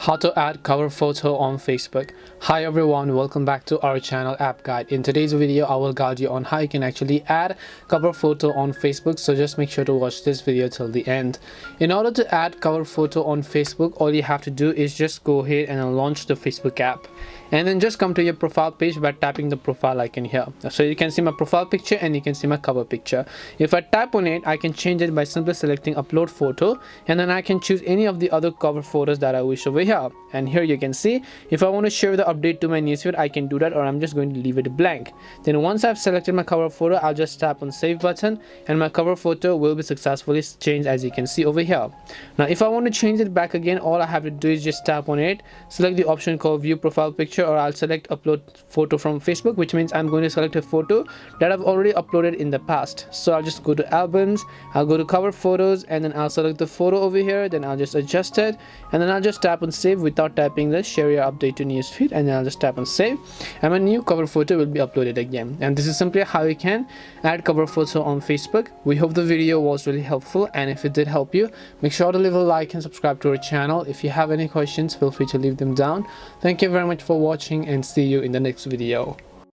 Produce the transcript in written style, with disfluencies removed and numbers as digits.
How to add cover photo on Facebook. Hi everyone, welcome back to our channel App Guide. In today's video I will guide you on how you can actually add cover photo on Facebook, so just make sure to watch this video till the end. In order to add cover photo on Facebook, all you have to do is just go ahead and launch the Facebook app, and then just come to your profile page by tapping the profile icon here. So you can see my profile picture and you can see my cover picture. If I tap on it, I can change it by simply selecting upload photo, and then I can choose any of the other cover photos that I wish over here. And here you can see, if I want to share the update to my newsfeed, I can do that, or I'm just going to leave it blank. Then once I've selected my cover photo, I'll just tap on save button and my cover photo will be successfully changed, as you can see over here. Now if I want to change it back again, all I have to do is just tap on it, select the option called view profile picture, or I'll select upload photo from Facebook, which means I'm going to select a photo that I've already uploaded in the past. So I'll just go to albums, I'll go to cover photos, and then I'll select the photo over here, then I'll just adjust it, and then I'll just tap on save without tapping the share your update to newsfeed, and then I'll just tap on save, and my new cover photo will be uploaded again. And this is simply how you can add cover photo on Facebook. We hope the video was really helpful, and if it did help you, make sure to leave a like and subscribe to our channel. If you have any questions, feel free to leave them down. Thank you very much for watching and see you in the next video.